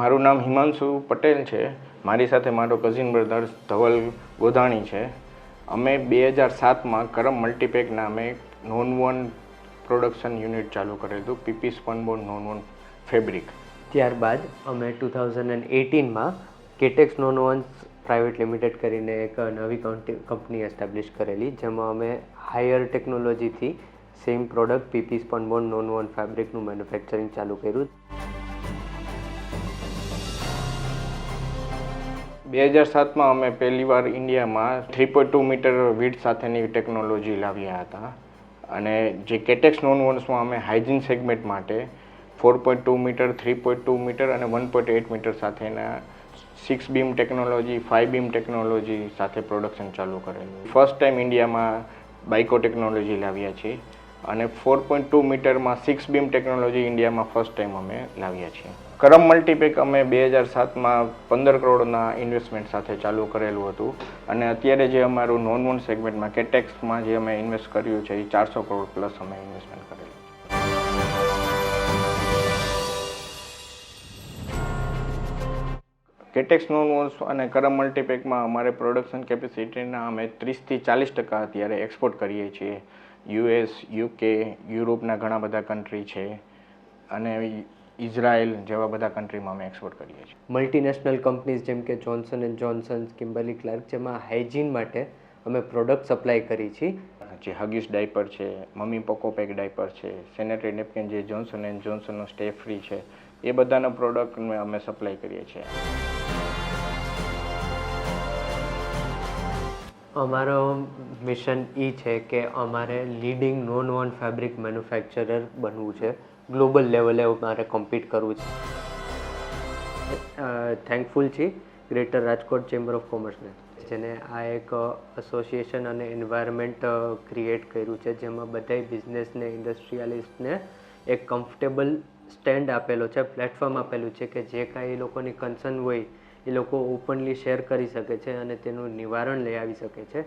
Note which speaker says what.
Speaker 1: મારું નામ હિમાંશુ પટેલ છે. મારી સાથે મારો કઝિન બ્રધર ધવલ ગોધાણી છે. અમે 2007માં કરમ મલ્ટીપેક નામે નોન-વોન પ્રોડક્શન યુનિટ ચાલુ કરેલું હતું, પીપી સ્પનબોર્ડ નોન-વોન ફેબ્રિક.
Speaker 2: ત્યારબાદ અમે 2018માં કેટેક્સ નોન-વોન્સ પ્રાઇવેટ લિમિટેડ કરીને એક નવી કંપની એસ્ટાબ્લિશ કરેલી, જેમાં અમે હાયર ટેકનોલોજીથી same product PP spunbond nonwoven ફેબ્રિકનું મેન્યુફેક્ચરિંગ ચાલુ કર્યું.
Speaker 1: 2007માં અમે પહેલીવાર ઇન્ડિયામાં 3.2 મીટર વિડ્થ સાથેની ટેકનોલોજી લાવ્યા હતા, અને જે કેટેક્સ નોન-વોન્સમાં અમે હાઇજીન સેગમેન્ટ માટે 4.2 મીટર, 3.2 મીટર અને 1.8 મીટર સાથેના 6 બીમ ટેકનોલોજી, 5 બીમ ટેકનોલોજી સાથે પ્રોડક્શન ચાલુ કરેલું. ફર્સ્ટ ટાઈમ ઇન્ડિયામાં બાઇકો ટેકનોલોજી લાવ્યા છીએ, અને 4.2 મીટરમાં 6 બીમ ટેકનોલોજી ઇન્ડિયામાં ફર્સ્ટ ટાઈમ અમે લાવ્યા છીએ. કરમ મલ્ટીપેક અમે 2007માં 15 કરોડના ઇન્વેસ્ટમેન્ટ સાથે ચાલુ કરેલું હતું, અને અત્યારે જે અમારું નોન-વોન સેગમેન્ટમાં કેટેક્સમાં જે અમે ઇન્વેસ્ટ કર્યું છે એ 400 કરોડ પ્લસ અમે ઇન્વેસ્ટમેન્ટ કરેલું. કેટેક્સ નોન-વોન્સ અને કરમ મલ્ટીપેકમાં અમારે પ્રોડક્શન કેપેસિટીના અમે 30થી 40% અત્યારે એક્સપોર્ટ કરીએ છીએ. US, UK, યુરોપના ઘણા બધા કન્ટ્રી છે, અને ઇઝરાયલ જેવા બધા કન્ટ્રીમાં અમે એક્સપોર્ટ કરીએ છીએ.
Speaker 2: મલ્ટીનેશનલ કંપનીઝ જેમ કે જોન્સન એન્ડ જોન્સન, કિમ્બર્લી ક્લાર્ક, જેમાં હાઇજીન માટે અમે પ્રોડક્ટ સપ્લાય કરી છીએ.
Speaker 1: જે હગીસ ડાયપર છે, મમ્મી પોકોપેક ડાયપર છે, સેનેટરી નેપકિન જે જોન્સન એન્ડ જોન્સનનો સ્ટે ફ્રી છે, એ બધાના પ્રોડક્ટ અમે સપ્લાય કરીએ છીએ.
Speaker 2: અમારો મિશન એ છે કે અમારે લીડિંગ નોન-વોન ફેબ્રિક મેન્યુફેક્ચરર બનવું છે, ગ્લોબલ લેવલે અમારે કોમ્પીટ કરવું છે. થેન્કફુલ છીએ ગ્રેટર રાજકોટ ચેમ્બર ઓફ કોમર્સને, જેને આ એક એસોસિએશન અને એન્વાયરમેન્ટ ક્રિએટ કર્યું છે, જેમાં બધાય બિઝનેસને, ઇન્ડસ્ટ્રીયાલિસ્ટને એક કમ્ફર્ટેબલ સ્ટેન્ડ આપેલો છે, પ્લેટફોર્મ આપેલું છે કે જે કાંઈ એ લોકોની કન્સર્ન હોય એ લોકો ઓપનલી શેર કરી શકે છે અને તેનું નિવારણ લઈ આવી શકે છે.